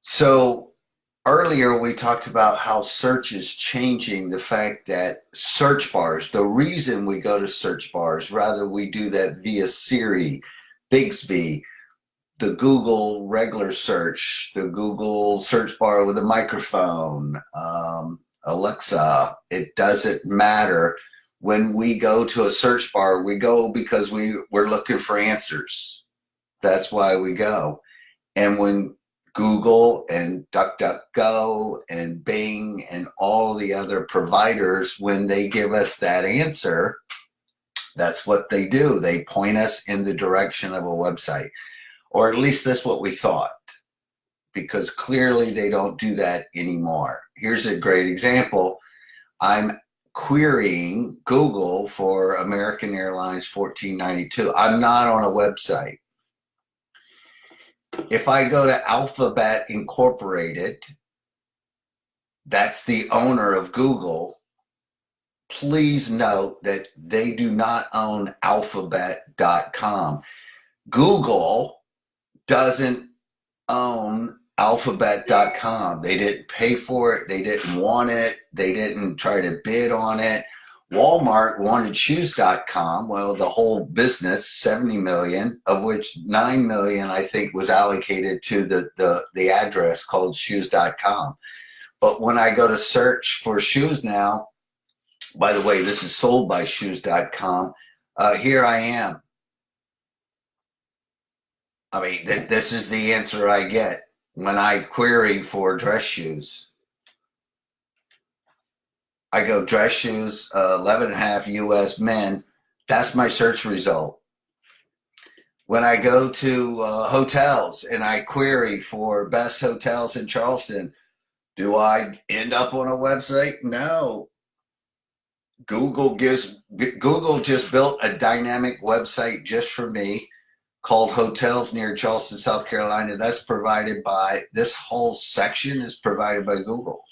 So earlier we talked about how search is changing, the fact that search bars, the reason we go to search bars, rather we do that via Siri, Bixby, the Google regular search, the Google search bar with a microphone, Alexa, it doesn't matter. When we go to a search bar, we go because we're looking for answers. That's why we go. And when Google and DuckDuckGo and Bing and all the other providers, when they give us that answer, that's what they do. They point us in the direction of a website, or at least that's what we thought, because clearly they don't do that anymore. Here's a great example. I'm querying Google for American Airlines 1492. I'm not on a website. If I go to Alphabet Incorporated, that's the owner of Google. Please note that they do not own alphabet.com. Google doesn't own alphabet.com. They didn't pay for it. They didn't want it. They didn't try to bid on it. Walmart wanted shoes.com. Well, the whole business, 70 million, of which 9 million, I think, was allocated to the address called shoes.com. But when I go to search for shoes now, by the way, this is sold by shoes.com. Here I am. I mean, this is the answer I get when I query for dress shoes. I go dress shoes, 11.5 US men. That's my search result. When I go to hotels and I query for best hotels in Charleston, do I end up on a website? No. Google just built a dynamic website just for me called Hotels Near Charleston, South Carolina. That's provided by, this whole section is provided by Google.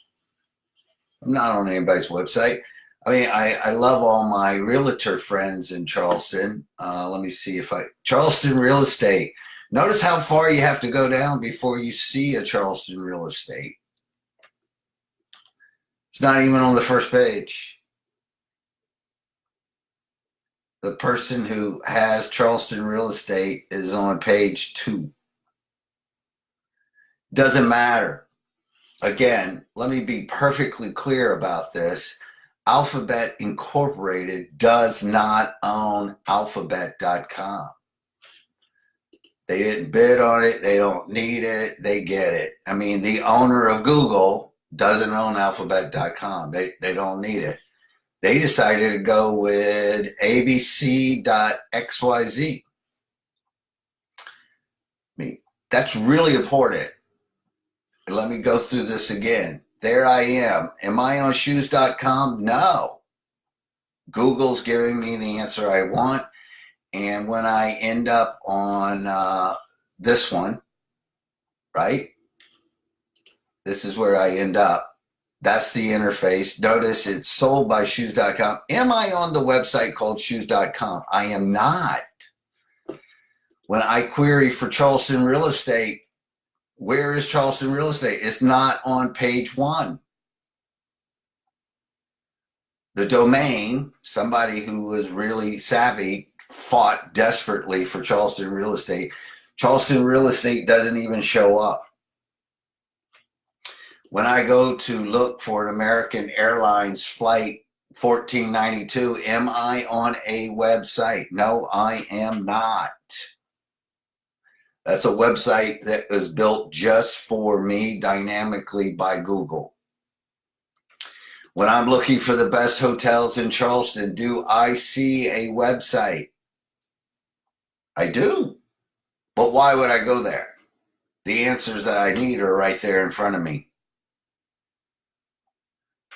I'm not on anybody's website. I mean, I love all my realtor friends in Charleston. Let me see if Charleston Real Estate. Notice how far you have to go down before you see a Charleston Real Estate. It's not even on the first page. The person who has Charleston Real Estate is on page 2. Doesn't matter. Again, let me be perfectly clear about this. Alphabet Incorporated does not own alphabet.com. They didn't bid on it. They don't need it. They get it. I mean, the owner of Google doesn't own alphabet.com. They don't need it. They decided to go with abc.xyz. I mean, that's really important. Let me go through this again. There I am. Am I on shoes.com? No. Google's giving me the answer I want. And when I end up on this one, right? This is where I end up. That's the interface. Notice it's sold by shoes.com. Am I on the website called shoes.com? I am not. When I query for Charleston Real Estate, where is Charleston Real Estate? It's not on page 1. The domain, somebody who was really savvy, fought desperately for Charleston Real Estate. Charleston Real Estate doesn't even show up. When I go to look for an American Airlines flight 1492, am I on a website? No, I am not. That's a website that was built just for me dynamically by Google. When I'm looking for the best hotels in Charleston, do I see a website? I do. But why would I go there? The answers that I need are right there in front of me.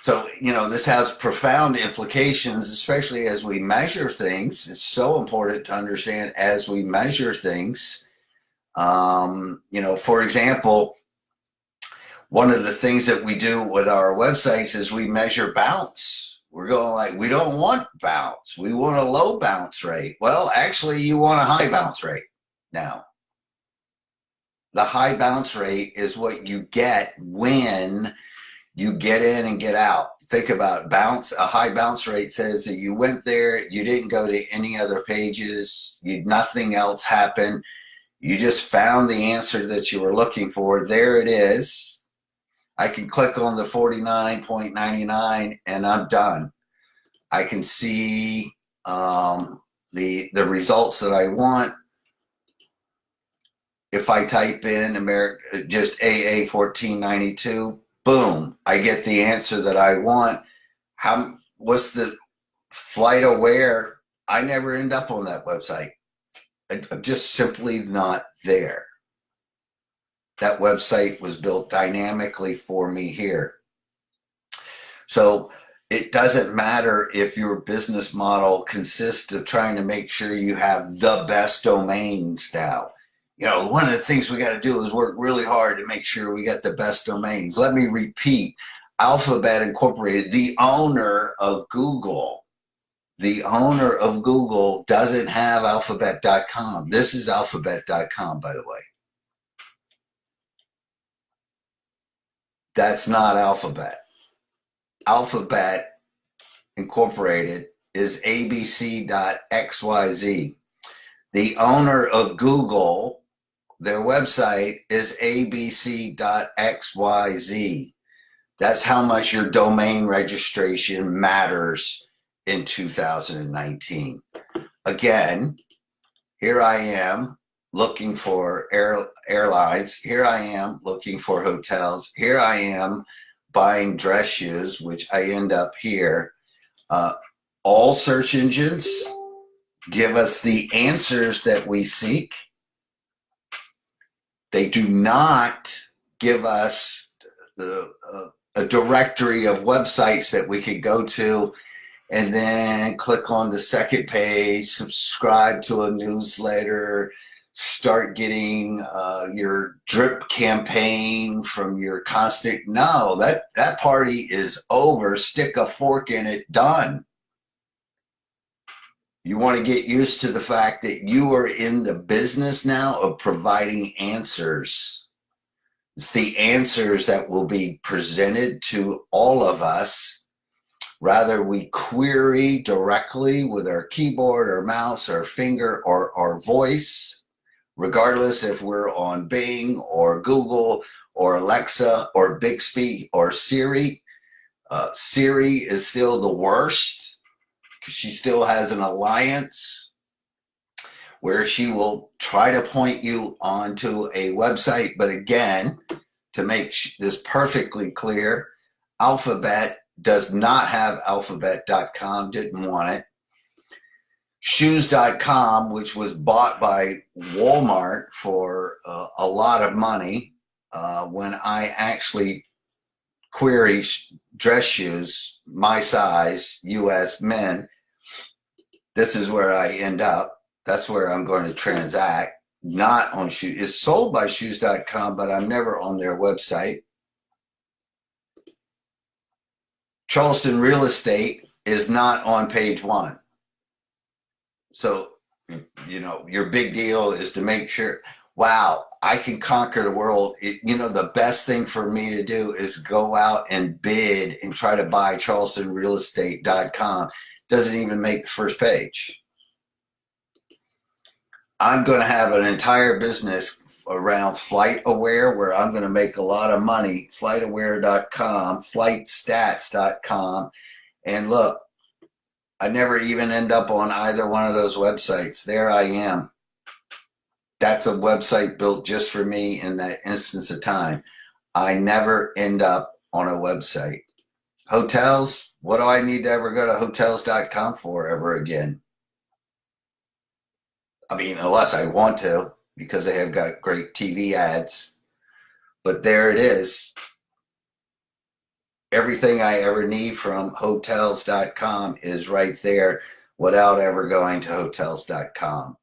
So, this has profound implications, especially as we measure things. It's so important to understand as we measure things. For example, one of the things that we do with our websites is we measure bounce. We're going like, we don't want bounce. We want a low bounce rate. Well, actually, you want a high bounce rate now. The high bounce rate is what you get when you get in and get out. Think about bounce. A high bounce rate says that you went there, you didn't go to any other pages, nothing else happened. You just found the answer that you were looking for. There it is. I can click on the 49.99 and I'm done. I can see the results that I want. If I type in America, just AA 1492, boom, I get the answer that I want. What's the FlightAware? I never end up on that website. I'm just simply not there. That website was built dynamically for me here. So it doesn't matter if your business model consists of trying to make sure you have the best domains now. You know, one of the things we got to do is work really hard to make sure we get the best domains. Let me repeat, Alphabet Incorporated, the owner of Google, doesn't have alphabet.com. This is alphabet.com, by the way. That's not Alphabet. Alphabet Incorporated is abc.xyz. The owner of Google, their website is abc.xyz. That's how much your domain registration matters in 2019. Again, here I am looking for airlines. Here I am looking for hotels. Here I am buying dress shoes, which I end up here. All search engines give us the answers that we seek. They do not give us a directory of websites that we could go to and then click on the second page, subscribe to a newsletter, start getting your drip campaign from your constant. No, that party is over. Stick a fork in it, done. You want to get used to the fact that you are in the business now of providing answers. It's the answers that will be presented to all of us. Rather we query directly with our keyboard or mouse or finger or our voice, regardless if we're on Bing or Google or Alexa or Bixby or Siri. Siri is still the worst. She still has an alliance where she will try to point you onto a website. But again, to make this perfectly clear, Alphabet does not have alphabet.com, didn't want it. Shoes.com, which was bought by Walmart for a lot of money, when I actually query dress shoes, my size, US men, this is where I end up. That's where I'm going to transact, not on Shoes. It's sold by shoes.com, but I'm never on their website. Charleston Real Estate is not on page one. So, you know, your big deal is to make sure, wow, I can conquer the world. The best thing for me to do is go out and bid and try to buy charlestonrealestate.com. Doesn't even make the first page. I'm going to have an entire business around FlightAware where I'm going to make a lot of money. FlightAware.com, FlightStats.com. And look, I never even end up on either one of those websites. There I am. That's a website built just for me in that instance of time. I never end up on a website. Hotels, what do I need to ever go to hotels.com for ever again? I mean, unless I want to, because they have got great TV ads. But there it is. Everything I ever need from hotels.com is right there without ever going to hotels.com.